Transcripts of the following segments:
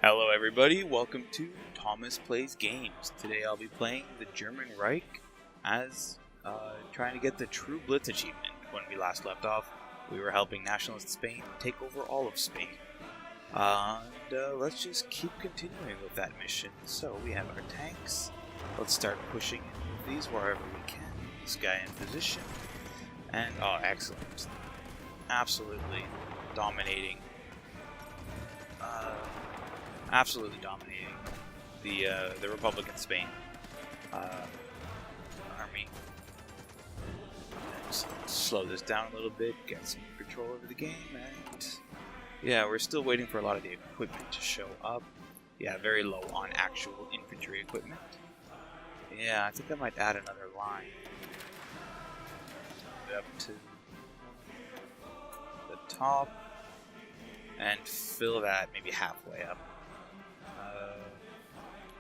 Hello everybody, welcome to Thomas Plays Games. Today I'll be playing the German Reich as trying to get the True Blitz achievement. When we last left off, we were helping Nationalist Spain take over all of Spain. Let's just keep continuing with that mission. So we have our tanks. Let's start pushing these wherever we can. This guy in position. And, oh, excellent. Absolutely dominating. Absolutely dominating the Republican Spain army. Let's slow this down a little bit, get some control over the game, and yeah, we're still waiting for a lot of the equipment to show up. Yeah, very low on actual infantry equipment. Yeah, I think I might add another line up to the top and fill that maybe halfway up.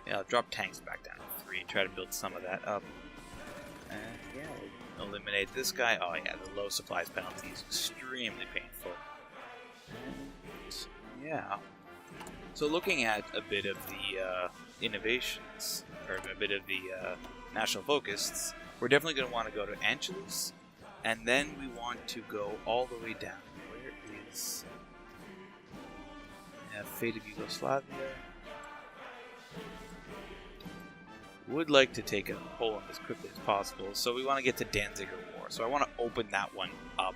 Yeah, I'll drop tanks back down to 3, try to build some of that up. And yeah, we'll eliminate this guy. Oh yeah, the low supplies penalty is extremely painful. And yeah. So looking at a bit of the innovations, or a bit of the national focus, we're definitely going to want to go to Angelus, and then we want to go all the way down. Where is... Yeah, Fate of Yugoslavia. Would like to take a Poland as quickly as possible, so we want to get to Danziger War. So I want to open that one up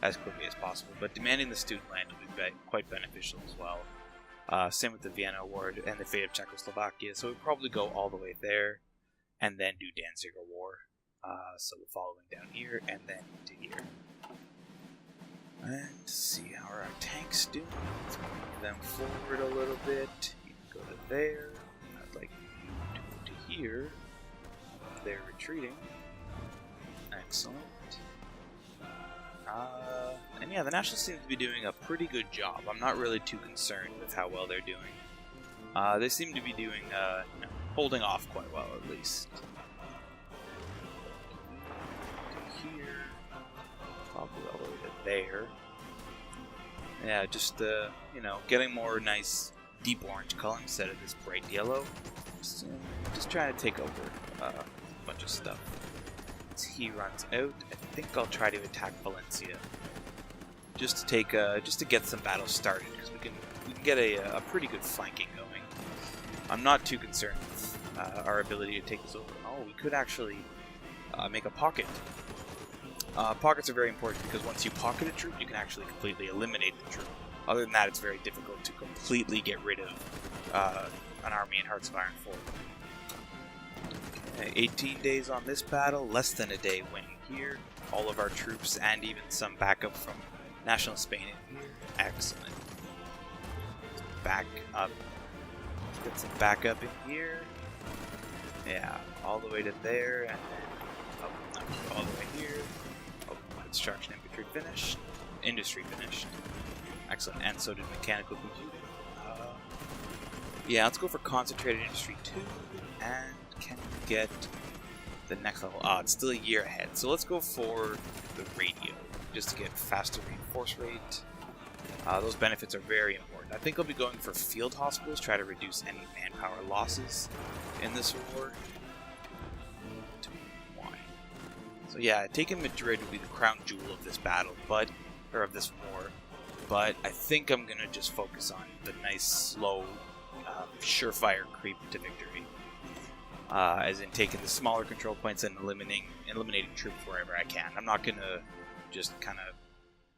as quickly as possible, but demanding the student land will be quite beneficial as well. Same with the Vienna War and the fate of Czechoslovakia, so we'll probably go all the way there and then do Danziger War. So we're following down here and then to here. And see how are our tanks doing. Let's move them forward a little bit. You can go to there. I'd like you to go to here. They're retreating. Excellent. And yeah, the Nationals seem to be doing a pretty good job. I'm not really too concerned with how well they're doing. They seem to be doing, holding off quite well at least. To here. Probably all the way to there. Yeah, just, getting more nice deep orange color instead of this bright yellow. Just trying to take over a bunch of stuff. As he runs out, I think I'll try to attack Valencia. Just to take, just to get some battles started, because we can get a pretty good flanking going. I'm not too concerned with our ability to take this over. Oh, we could actually make a pocket. Pockets are very important because once you pocket a troop, you can actually completely eliminate the troop. Other than that, it's very difficult to completely get rid of an army in Hearts of Iron 4. Okay, 18 days on this battle, less than a day winning here. All of our troops and even some backup from National Spain in here. Excellent. Back up. Get some backup in here. Yeah, all the way to there, and then all the way here. Construction infantry finished. Industry finished. Excellent. And so did mechanical computing. Yeah, let's go for concentrated industry 2. And can we get the next level? It's still a year ahead. So let's go for the radio, just to get faster reinforce rate. Those benefits are very important. I think I'll be going for field hospitals, try to reduce any manpower losses in this war. So yeah, taking Madrid would be the crown jewel of this battle, or of this war. But I think I'm gonna just focus on the nice, slow, surefire creep to victory. As in taking the smaller control points and eliminating troops wherever I can. I'm not gonna just kind of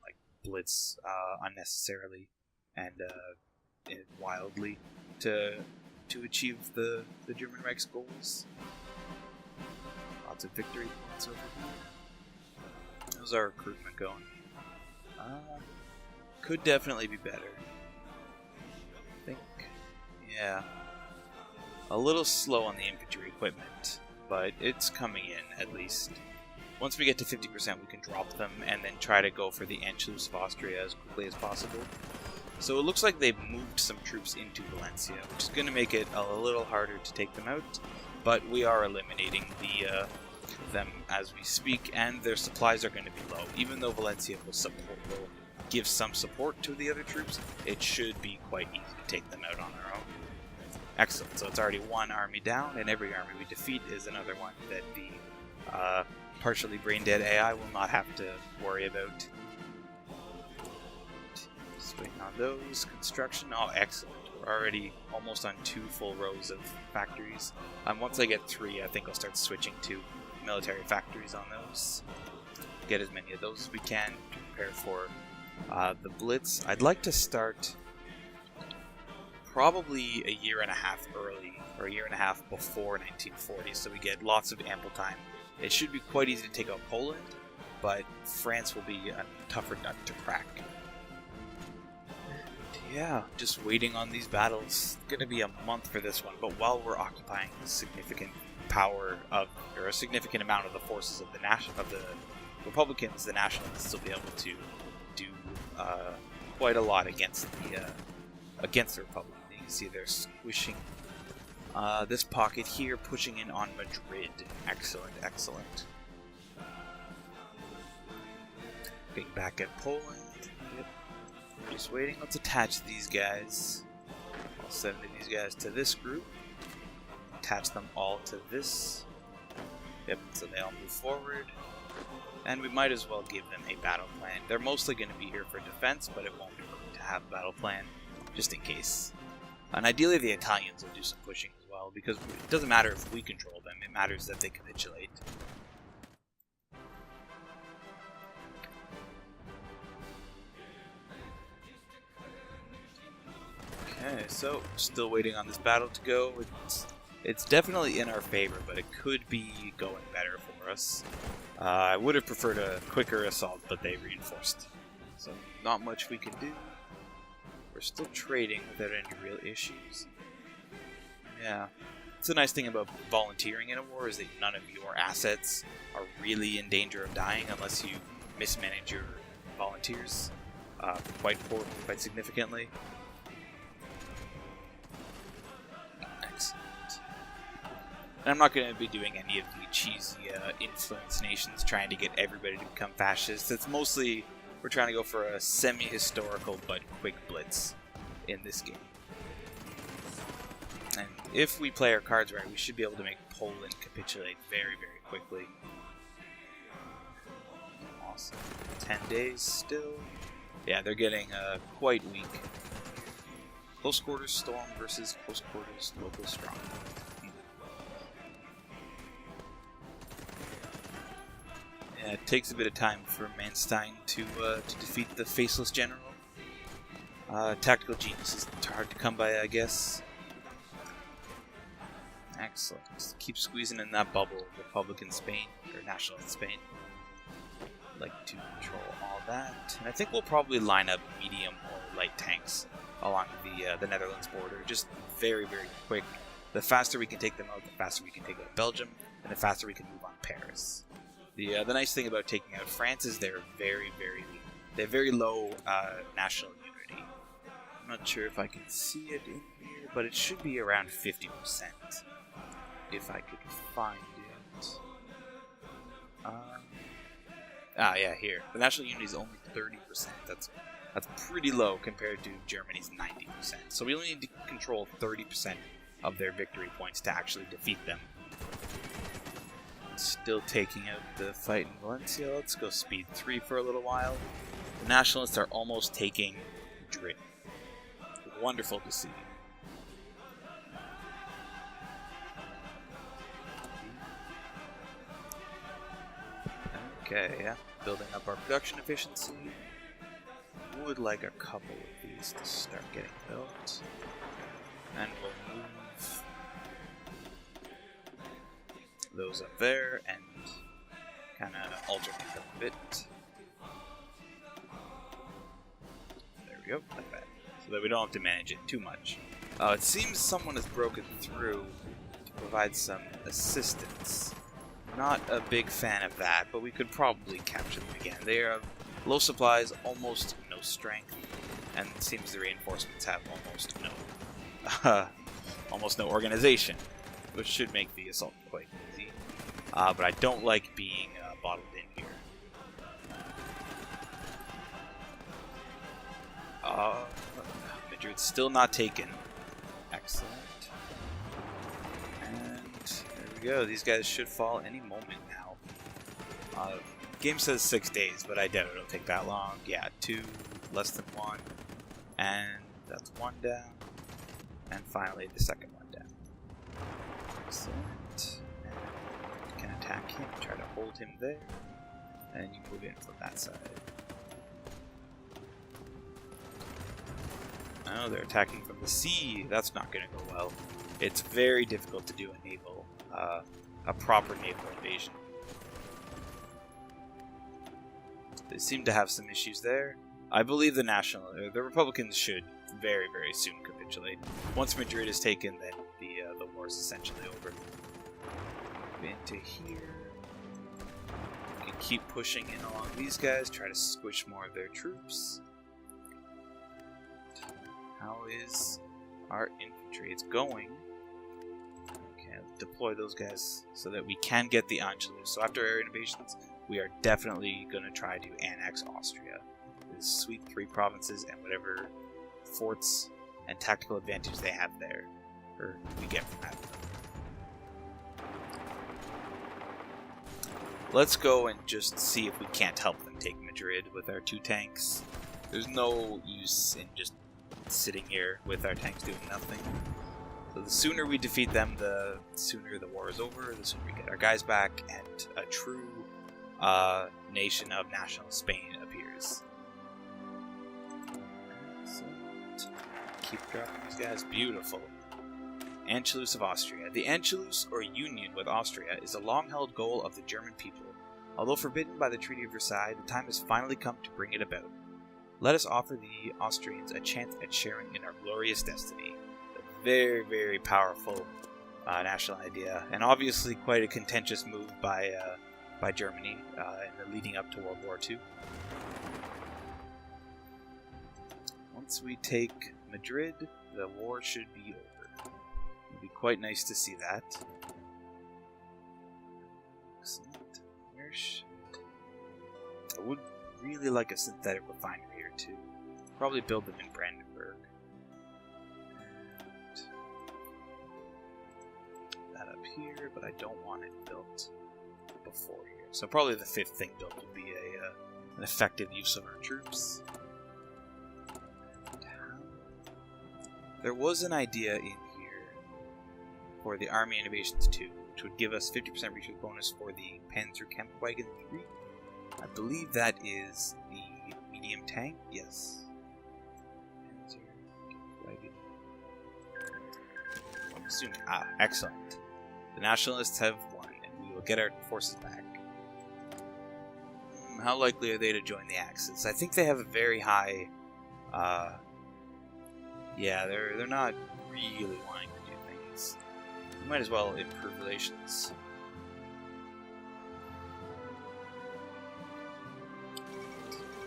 like blitz unnecessarily and wildly to achieve the German Reich's goals. Lots of victory points over here. How's our recruitment going? Could definitely be better. I think, yeah. A little slow on the infantry equipment, but it's coming in at least. Once we get to 50%, we can drop them and then try to go for the Anschluss of Austria as quickly as possible. So it looks like they've moved some troops into Valencia, which is going to make it a little harder to take them out. But we are eliminating them as we speak, and their supplies are going to be low. Even though Valencia will give some support to the other troops, it should be quite easy to take them out on their own. Excellent. So it's already one army down, and every army we defeat is another one that the partially brain-dead AI will not have to worry about. Just waiting on those. Construction. Oh, excellent. We're already almost on 2 full rows of factories. Once I get 3, I think I'll start switching to military factories on those. Get as many of those as we can to prepare for the Blitz. I'd like to start probably a year and a half early, or a year and a half before 1940, so we get lots of ample time. It should be quite easy to take out Poland, but France will be a tougher nut to crack. Yeah, just waiting on these battles. It's gonna be a month for this one, but while we're occupying a significant or a significant amount of the forces of the Republicans, the Nationalists will be able to do quite a lot against the Republic. You can see they're squishing this pocket here, pushing in on Madrid. Excellent, excellent. Getting back at Poland. Yep. We're just waiting. Let's attach these guys. I'll send these guys to this group. Attach them all to this. Yep, so they all move forward. And we might as well give them a battle plan. They're mostly going to be here for defense, but it won't hurt to have a battle plan, just in case. And ideally the Italians will do some pushing as well, because it doesn't matter if we control them, it matters that they capitulate. Okay, so still waiting on this battle to go. It's definitely in our favor, but it could be going better for us. I would have preferred a quicker assault, but they reinforced. So not much we can do. We're still trading without any real issues. Yeah. It's the nice thing about volunteering in a war is that none of your assets are really in danger of dying unless you mismanage your volunteers quite significantly. And I'm not going to be doing any of the cheesy influence nations trying to get everybody to become fascists. It's mostly, we're trying to go for a semi-historical but quick blitz in this game. And if we play our cards right, we should be able to make Poland capitulate very, very quickly. Awesome. 10 days still. Yeah, they're getting quite weak. Close quarters storm versus close quarters local strong. Yeah, it takes a bit of time for Manstein to defeat the Faceless General. Tactical genius is hard to come by, I guess. Excellent. Just keep squeezing in that bubble. Republican Spain, or Nationalist Spain. Like to control all that. And I think we'll probably line up medium or light tanks along the Netherlands border. Just very, very quick. The faster we can take them out, the faster we can take out Belgium, and the faster we can move on Paris. The nice thing about taking out France is they're very low national unity. I'm not sure if I can see it in here, but it should be around 50%. If I could find it. Yeah, here. The national unity is only 30%. That's pretty low compared to Germany's 90%. So we only need to control 30% of their victory points to actually defeat them. Still taking out the fight in Valencia. Let's go speed 3 for a little while. The Nationalists are almost taking Madrid. Wonderful to see. Okay, yeah. Building up our production efficiency. Would like a couple of these to start getting built. And we'll move those up there and kind of alternate them a bit. There we go, like that. So that we don't have to manage it too much. It seems someone has broken through to provide some assistance. Not a big fan of that, but we could probably capture them again. They have low supplies, almost no strength, and it seems the reinforcements have almost no organization, which should make the assault quite easy. But I don't like being bottled in here. Madrid's still not taken. Excellent. we go. These guys should fall any moment now. Game says 6 days, but I doubt it'll take that long. Yeah, 2, less than 1. And that's 1 down. And finally the second one down. Excellent. And you can attack him, try to hold him there. And you move in from that side. Oh, they're attacking from the sea. That's not going to go well. It's very difficult to do a proper naval invasion. They seem to have some issues there. I believe the Republicans should very, very soon capitulate. Once Madrid is taken, then the war is essentially over. Into here. We can keep pushing in along these guys, try to squish more of their troops. How is our infantry? It's going. Okay, deploy those guys so that we can get the Anschluss. So after air invasions, we are definitely going to try to annex Austria. Sweep 3 provinces and whatever forts and tactical advantage they have there, or we get from that. Let's go and just see if we can't help them take Madrid with our 2 tanks. There's no use in just sitting here with our tanks doing nothing. So the sooner we defeat them, the sooner the war is over, the sooner we get our guys back, and a true nation of national Spain appears. Keep dropping these guys. Beautiful. Anschluss of Austria. The Anschluss, or union with Austria, is a long-held goal of the German people. Although forbidden by the Treaty of Versailles, the time has finally come to bring it about. Let us offer the Austrians a chance at sharing in our glorious destiny. A very, very powerful national idea, and obviously quite a contentious move by Germany in the leading up to World War II. Once we take Madrid, the war should be over. It'll be quite nice to see that. Excellent. I would really like a synthetic refinery here too. Probably build them in Brandenburg. And that up here, but I don't want it built before here. So probably the 5th thing built would be an effective use of our troops. There was an idea in here for the Army Innovations 2, which would give us 50% research bonus for the Panzerkampfwagen 3. I believe that is the medium tank. Yes. Panzerkampfwagen. I'm assuming. Ah, excellent. The Nationalists have won, and we will get our forces back. How likely are they to join the Axis? I think they have a very high... yeah, they're not really wanting to do things. We might as well improve relations.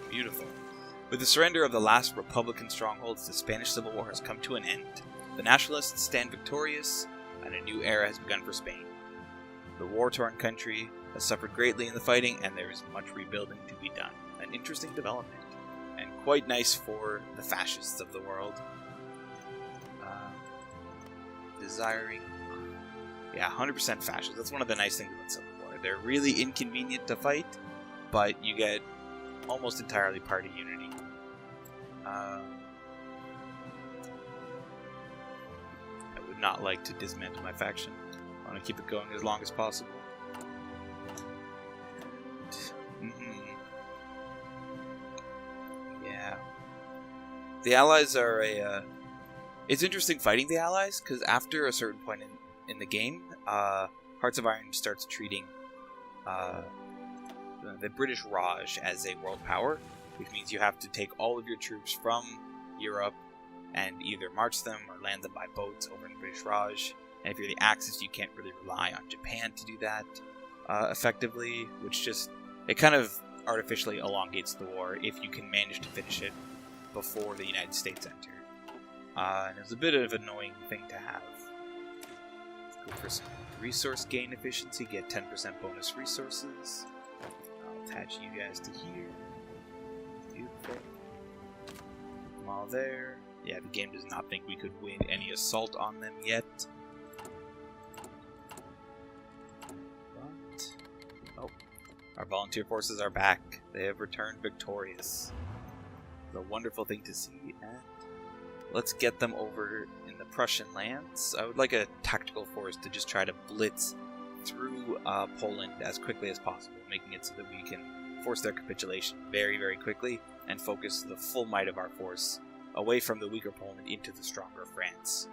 Beautiful. With the surrender of the last Republican strongholds, the Spanish Civil War has come to an end. The Nationalists stand victorious, and a new era has begun for Spain. The war-torn country has suffered greatly in the fighting, and there is much rebuilding to be done. An interesting development, and quite nice for the fascists of the world. Desiring... Yeah, 100% fascist. That's one of the nice things about Civil War. They're really inconvenient to fight, but you get almost entirely party unity. I would not like to dismantle my faction. I want to keep it going as long as possible. Yeah. The Allies are a... It's interesting fighting the Allies, because after a certain point in the game, Hearts of Iron starts treating the British Raj as a world power, which means you have to take all of your troops from Europe and either march them or land them by boats over in British Raj. And if you're the Axis, you can't really rely on Japan to do that effectively, which just, it kind of artificially elongates the war if you can manage to finish it before the United States enter. And it was a bit of an annoying thing to have. Let's go for some resource gain efficiency, get 10% bonus resources. I'll attach you guys to here. Beautiful. Put them all there. Yeah, the game does not think we could win any assault on them yet. Our volunteer forces are back. They have returned victorious. It's a wonderful thing to see, and let's get them over in the Prussian lands. I would like a tactical force to just try to blitz through Poland as quickly as possible, making it so that we can force their capitulation very, very quickly and focus the full might of our force away from the weaker Poland into the stronger France.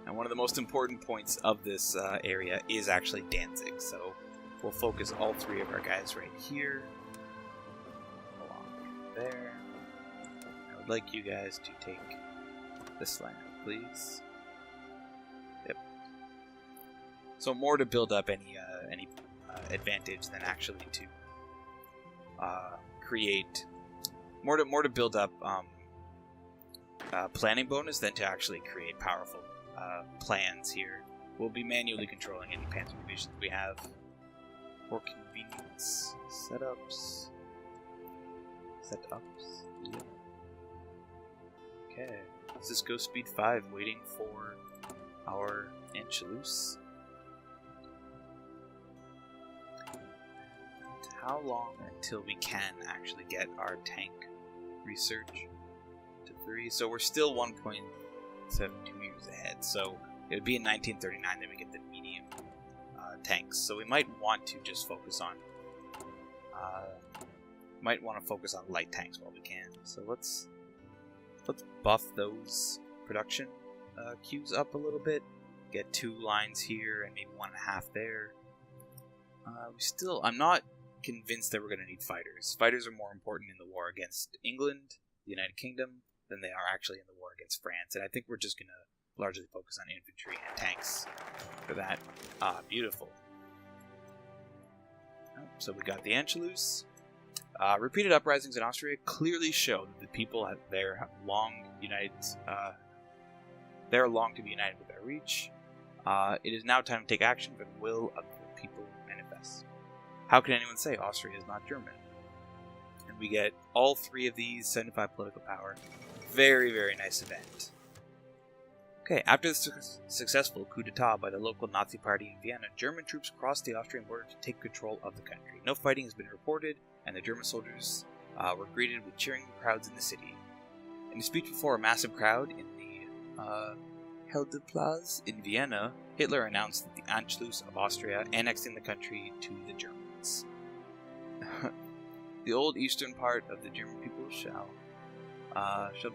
And one of the most important points of this area is actually Danzig, so we'll focus all three of our guys right here, along there. I would like you guys to take this land, please. Yep. So more to build up any advantage than actually to create more to build up planning bonus than to actually create powerful plans here. We'll be manually controlling any panzer divisions we have for convenience. Setups. Yeah. Okay. Let's just go speed 5, waiting for our Anschluss. How long until we can actually get our tank research to 3? So we're still 1.72 years ahead. So it would be in 1939 that we get the medium tanks. So we might want to just focus on light tanks while we can. So let's buff those production queues up a little bit. Get 2 lines here and maybe 1.5 there. I'm not convinced that we're going to need fighters. Fighters are more important in the war against England, the United Kingdom, than they are actually in the war against France. And I think we're just going to largely focus on infantry and tanks for that. Beautiful. So we got the Anschluss. Repeated uprisings in Austria clearly show that the people there have long to be united with our reach. It is now time to take action for the will of the people manifest. How can anyone say Austria is not German? And we get all 3 of these, 75 political power. Very, very nice event. Okay, after the successful coup d'etat by the local Nazi party in Vienna, German troops crossed the Austrian border to take control of the country. No fighting has been reported, and the German soldiers were greeted with cheering crowds in the city. In a speech before a massive crowd in the Heldeplatz in Vienna, Hitler announced that the Anschluss of Austria, annexing the country to the Germans. The old eastern part of the German people shall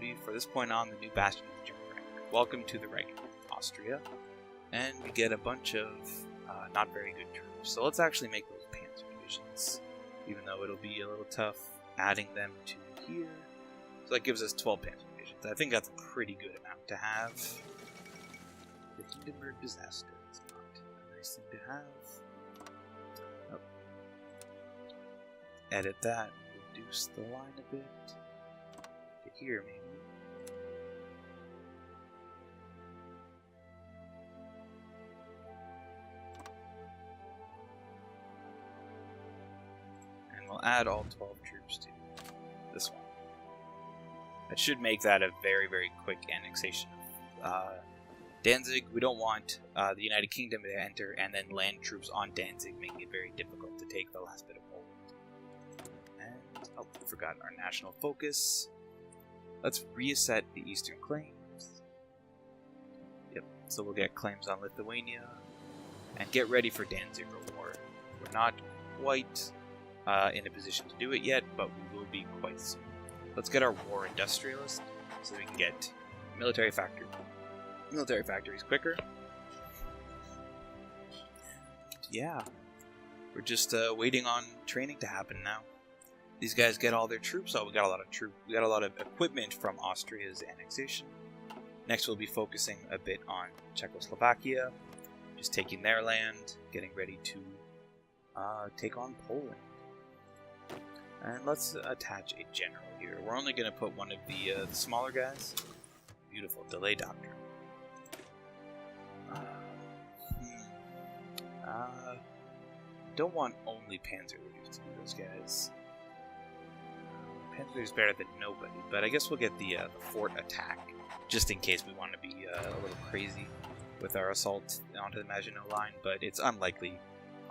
be, for this point on, the new bastion of the German Reich. Welcome to the Reich, Austria. And we get a bunch of not very good troops. So let's actually make those panzer divisions, even though it'll be a little tough adding them to here. So that gives us 12 panzer divisions. I think that's a pretty good amount to have. The Hindenburg disaster is not a nice thing to have. Oh. Edit that, reduce the line a bit. To here, maybe. And we'll add all 12 troops to this one. That should make that a very, very quick annexation of Danzig. We don't want the United Kingdom to enter and then land troops on Danzig, making it very difficult to take the last bit of Poland. And, oh, we forgot our national focus. Let's reset the eastern claims. Yep, so we'll get claims on Lithuania. And get ready for Danzig War. We're not quite in a position to do it yet, but we will be quite soon. Let's get our war industrialist so we can get military factories quicker. Yeah, we're just waiting on training to happen now. These guys get all their troops. Oh, we got a lot of equipment from Austria's annexation. Next, we'll be focusing a bit on Czechoslovakia, just taking their land, getting ready to take on Poland. And let's attach a general here. We're only going to put one of the smaller guys. Beautiful delay doctrine. Don't want only panzer leaders to be those guys. Panzer leaders better than nobody, but I guess we'll get the fort attack just in case we want to be a little crazy with our assault onto the Maginot Line. But it's unlikely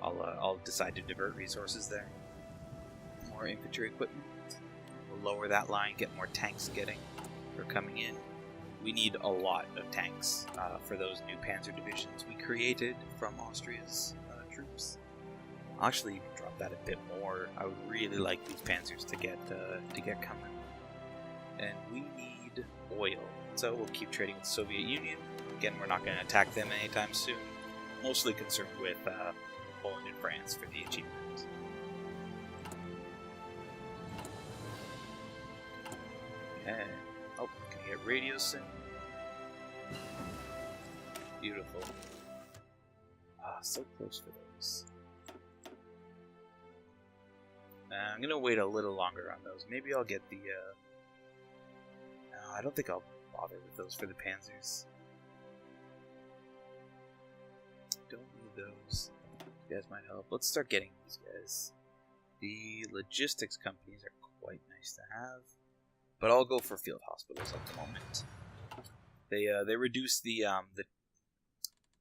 I'll decide to divert resources there. More infantry equipment. We'll lower that line, get more tanks coming in. We need a lot of tanks for those new panzer divisions we created from Austria's troops. I'll actually even drop that a bit more. I would really like these panzers to get coming. And we need oil, so we'll keep trading with the Soviet Union. Again, we're not going to attack them anytime soon. Mostly concerned with Poland and France for the achievement. Okay. Oh, can get radio soon. Beautiful. So close for those. I'm gonna wait a little longer on those. Maybe I'll get the. No, I don't think I'll bother with those for the panzers. Don't need those. You guys might help. Let's start getting these guys. The logistics companies are quite nice to have, but I'll go for field hospitals at the moment. They reduce the Here,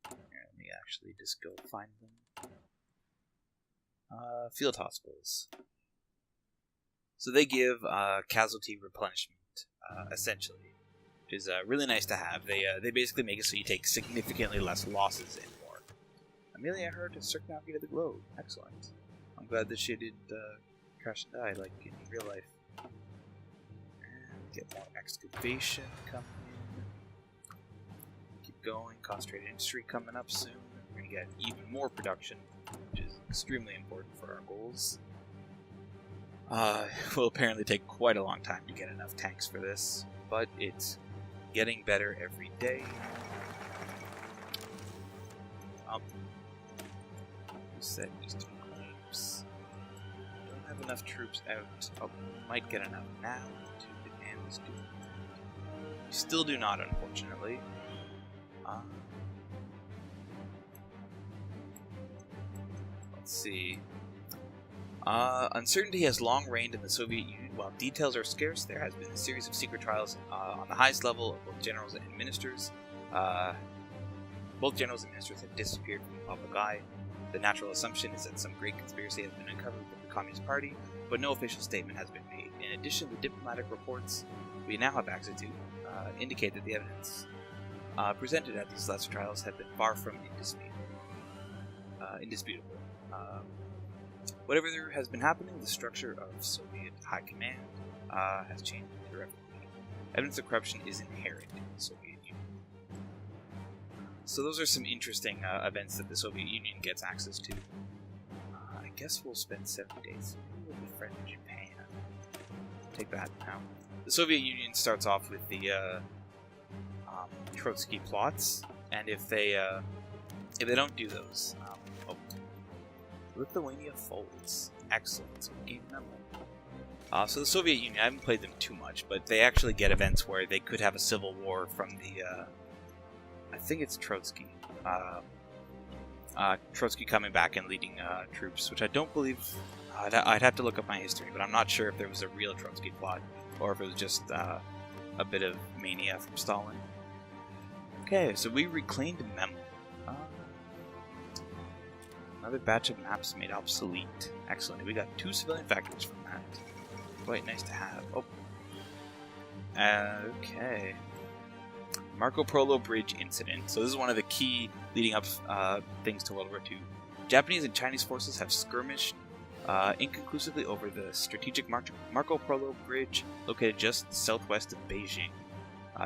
let me actually just go find them. Field hospitals. So they give casualty replenishment, essentially, which is really nice to have. They basically make it so you take significantly less losses in war. Amelia heard to circumnavigate the globe. Excellent. I'm glad that she didn't crash and die like in real life. And get more excavation coming in. Keep going. Concentrated industry coming up soon. We're going to get even more production, which is extremely important for our goals. It will apparently take quite a long time to get enough tanks for this, but it's getting better every day. Reset Eastern Claims. Don't have enough troops out. Oh, might get enough now to demand this doom. We still do not, unfortunately. Let's see. Uncertainty has long reigned in the Soviet Union. While details are scarce, there has been a series of secret trials on the highest level of both generals and ministers. Both generals and ministers have disappeared from the public eye. The natural assumption is that some great conspiracy has been uncovered with the Communist Party, but no official statement has been made. In addition, the diplomatic reports we now have access to indicate that the evidence presented at these lesser trials have been far from indisputable. Whatever there has been happening, the structure of Soviet high command has changed irrevocably. Evidence of corruption is inherent in the Soviet Union. So those are some interesting events that the Soviet Union gets access to. I guess we'll spend 7 days with a friend in Japan. Take that now. The Soviet Union starts off with the Trotsky plots, and if they don't do those, Lithuania folds. Excellent. So we gain member. So the Soviet Union, I haven't played them too much, but they actually get events where they could have a civil war from the, I think it's Trotsky. Trotsky coming back and leading troops, which I don't believe. I'd have to look up my history, but I'm not sure if there was a real Trotsky plot or if it was just a bit of mania from Stalin. Okay, so we reclaimed Memo. Another batch of maps made obsolete. Excellent. We got 2 civilian factories from that. Quite nice to have. Oh. Okay. Marco Polo Bridge incident. So this is one of the key leading up things to World War II. Japanese and Chinese forces have skirmished inconclusively over the strategic Marco Polo Bridge located just southwest of Beijing.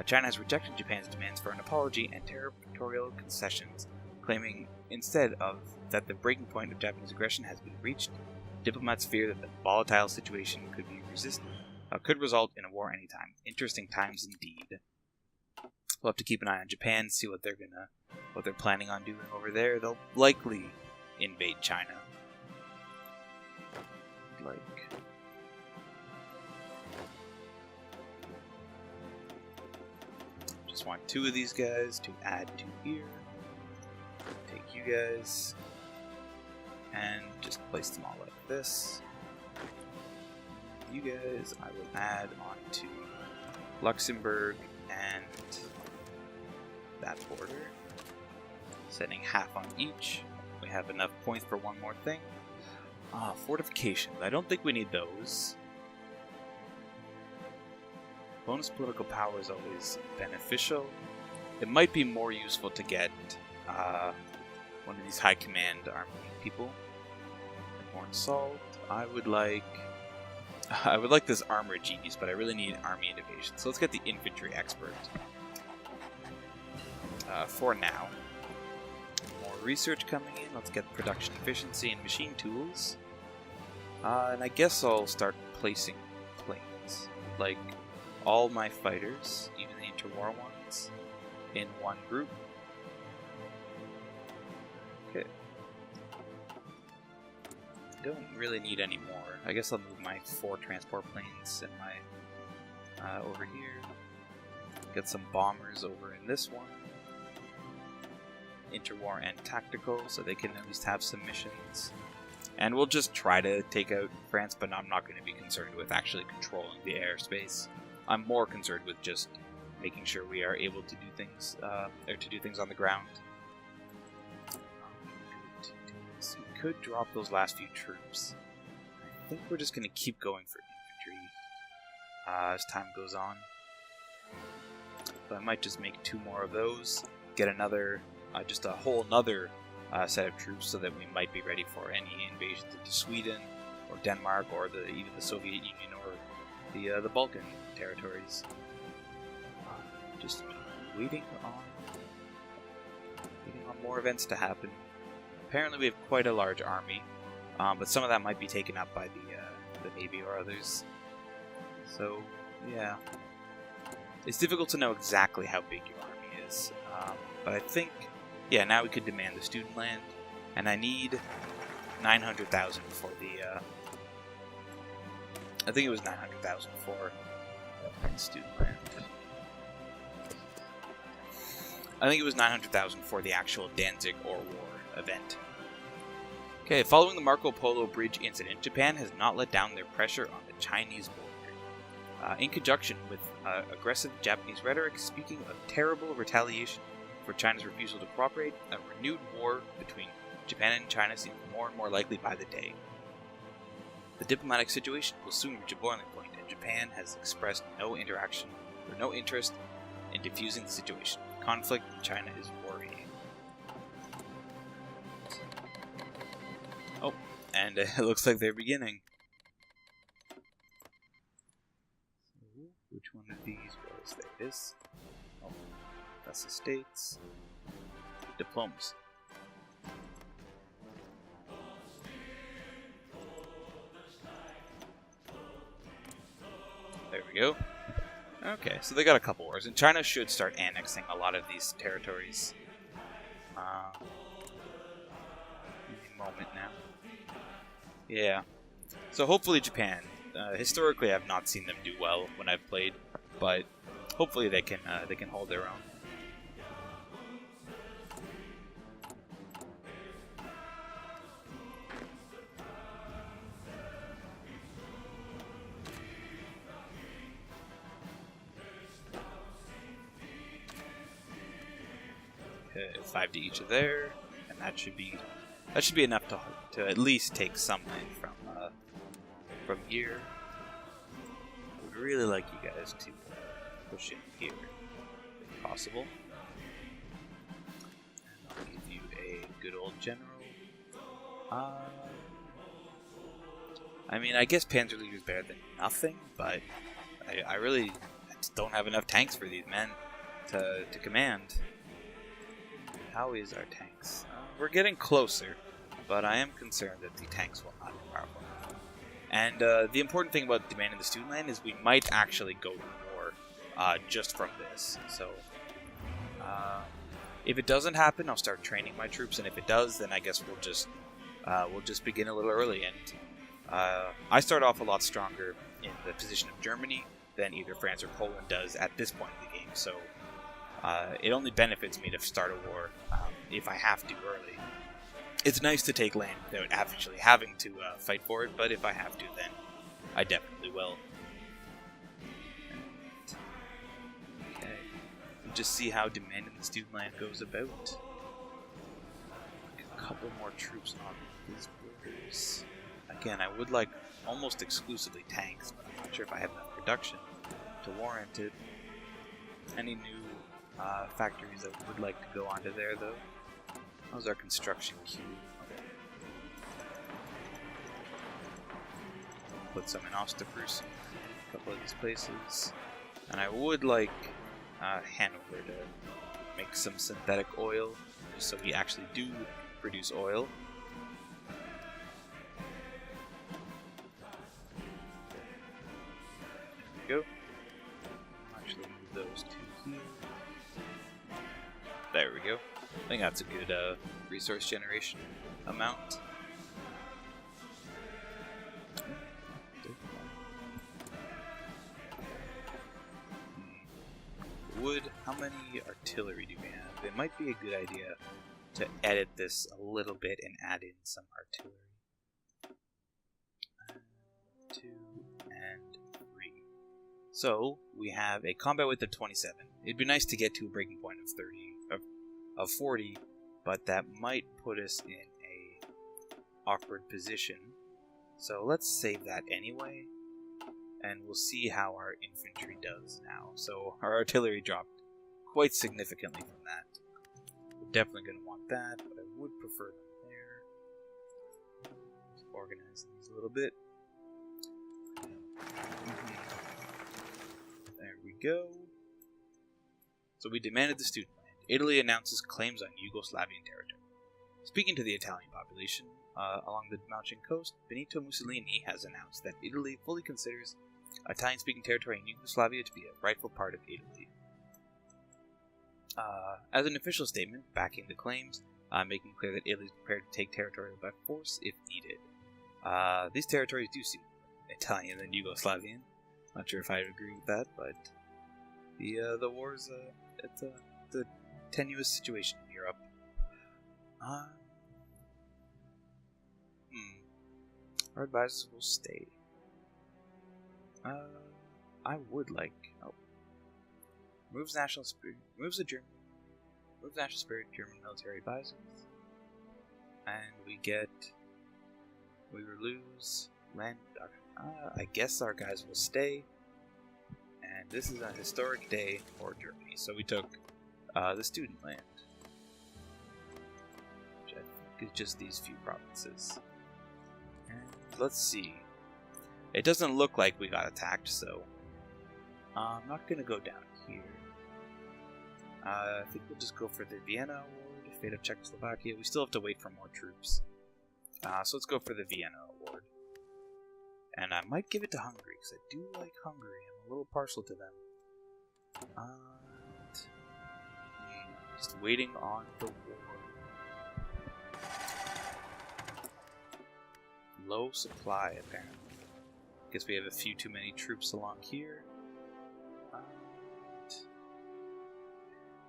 China has rejected Japan's demands for an apology and territorial concessions, claiming instead of that the breaking point of Japanese aggression has been reached. Diplomats fear that the volatile situation could result in a war anytime. Interesting times indeed. We'll have to keep an eye on Japan, see what they're planning on doing over there. They'll likely invade China. Just want 2 of these guys to add to here. Take you guys and just place them all like this. You guys I will add onto Luxembourg and that border, setting half on each. We have enough points for one more thing. Fortifications. I don't think we need those. Bonus political power is always beneficial. It might be more useful to get one of these high command army people. More salt. I would like this armor genius, but I really need army innovation. So let's get the infantry expert for now. More research coming in. Let's get production efficiency and machine tools. And I guess I'll start placing planes. Like all my fighters, even the interwar ones, in one group. Okay. Don't really need any more. I guess I'll move my 4 transport planes and my over here. Get some bombers over in this one. Interwar and tactical, so they can at least have some missions. And we'll just try to take out France, but I'm not going to be concerned with actually controlling the airspace. I'm more concerned with just making sure we are able to do things, or to do things on the ground. So we could drop those last few troops. I think we're just going to keep going for infantry as time goes on. So I might just make 2 more of those, get another, just a whole nother set of troops, so that we might be ready for any invasions into Sweden or Denmark or even the Soviet Union or the Balkan territories. Just waiting on more events to happen. Apparently we have quite a large army, but some of that might be taken up by the Navy or others. So, yeah. It's difficult to know exactly how big your army is, but I think, yeah, now we could demand the student land, and I need 900,000 for the, I think it was 900,000 for student land. I think it was 900,000 for the actual Danzig or War event. Okay, following the Marco Polo Bridge incident, Japan has not let down their pressure on the Chinese border. In conjunction with aggressive Japanese rhetoric speaking of terrible retaliation for China's refusal to cooperate, a renewed war between Japan and China seems more and more likely by the day. The diplomatic situation will soon reach a boiling point, and Japan has expressed no interaction or no interest in diffusing the situation. Conflict in China is worrying. Oh, and it looks like they're beginning. So, which one of these was there? This? Oh, that's the States. Diplomacy. There we go. Okay, so they got a couple wars, and China should start annexing a lot of these territories. Any moment now. Yeah. So hopefully Japan. Historically, I've not seen them do well when I've played, but hopefully they can hold their own. Okay, 5 to each of there, and that should be enough to at least take some land from here. I would really like you guys to push in here, if possible. And I'll give you a good old general. I mean, I guess Panzer Leader is better than nothing, but I just don't have enough tanks for these men to command. How is our tanks? We're getting closer, but I am concerned that the tanks will not be powerful enough. And the important thing about demanding the student land is we might actually go to war just from this. So if it doesn't happen, I'll start training my troops, and if it does, then I guess we'll just begin a little early. And I start off a lot stronger in the position of Germany than either France or Poland does at this point in the game. So it only benefits me to start a war if I have to early. It's nice to take land without actually having to fight for it, but if I have to, then I definitely will. Okay, we'll just see how demanding the student land goes about. couple more troops on these borders. Again, I would like almost exclusively tanks, but I'm not sure if I have enough production to warrant it. Any new factories that would like to go onto there, though? How's our construction queue? Okay. Put some in Osterfurs, a couple of these places. And I would like Hanover to make some synthetic oil, just so we actually do produce oil. There we go. I'll actually move those two here. There we go. I think that's a good resource generation amount. Wood, how many artillery do we have? It might be a good idea to edit this a little bit and add in some artillery. 2 and 3. So we have a combat width of 27. It'd be nice to get to a breaking point of 40, but that might put us in a awkward position. So let's save that anyway, and we'll see how our infantry does now. So our artillery dropped quite significantly from that. We're definitely going to want that, but I would prefer them there. Just organize these a little bit. There we go. So we demanded the student land. Italy announces claims on Yugoslavian territory. Speaking to the Italian population along the Dalmatian coast, Benito Mussolini has announced that Italy fully considers Italian-speaking territory in Yugoslavia to be a rightful part of Italy. As an official statement backing the claims, making clear that Italy is prepared to take territory by force if needed. These territories do seem Italian than Yugoslavian. Not sure if I would agree with that, but the war's it's a tenuous situation in Europe. Our advisors will stay. I would like. Oh, removes national spirit. Removes national spirit. German military advisors, and we lose land production. I guess our guys will stay. And this is a historic day for Germany. So we took the student land, which I think is just these few provinces. And let's see. It doesn't look like we got attacked, so I'm not going to go down here. I think we'll just go for the Vienna Award, Fate of Czechoslovakia. We still have to wait for more troops. So let's go for the Vienna Award. And I might give it to Hungary, because I do like Hungary. I'm a little partial to them. Just waiting on the war. Low supply, apparently. Guess we have a few too many troops along here.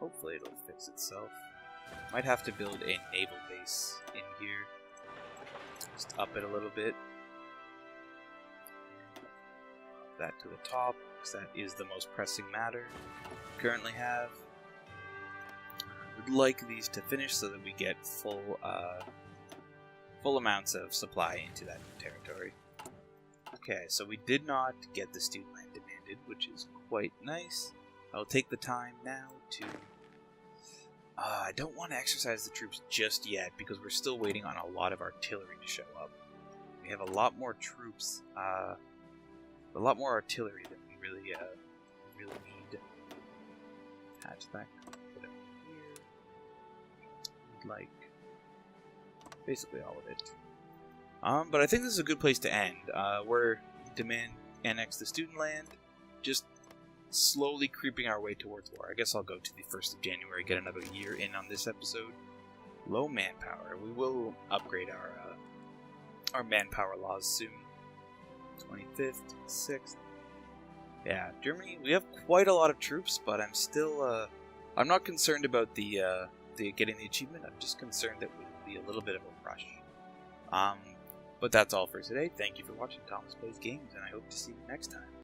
Hopefully it'll fix itself. Might have to build a naval base in here. Just up it a little bit. Up that to the top, because that is the most pressing matter we currently have. Would like these to finish so that we get full amounts of supply into that new territory. Okay, so we did not get the student land demanded, which is quite nice. I'll take the time now to... I don't want to exercise the troops just yet, because we're still waiting on a lot of artillery to show up. We have a lot more troops, a lot more artillery than we really need. Hatchback, put it here. We'd like basically all of it. But I think this is a good place to end. We're annex the student land, just slowly creeping our way towards war. I guess I'll go to the 1st of January, get another year in on this episode. Low manpower. We will upgrade our manpower laws soon. 25th, 26th. Yeah, Germany, we have quite a lot of troops, but I'm still, I'm not concerned about the getting the achievement. I'm just concerned that we will be a little bit of a rush. But that's all for today. Thank you for watching Thomas Plays Games, and I hope to see you next time.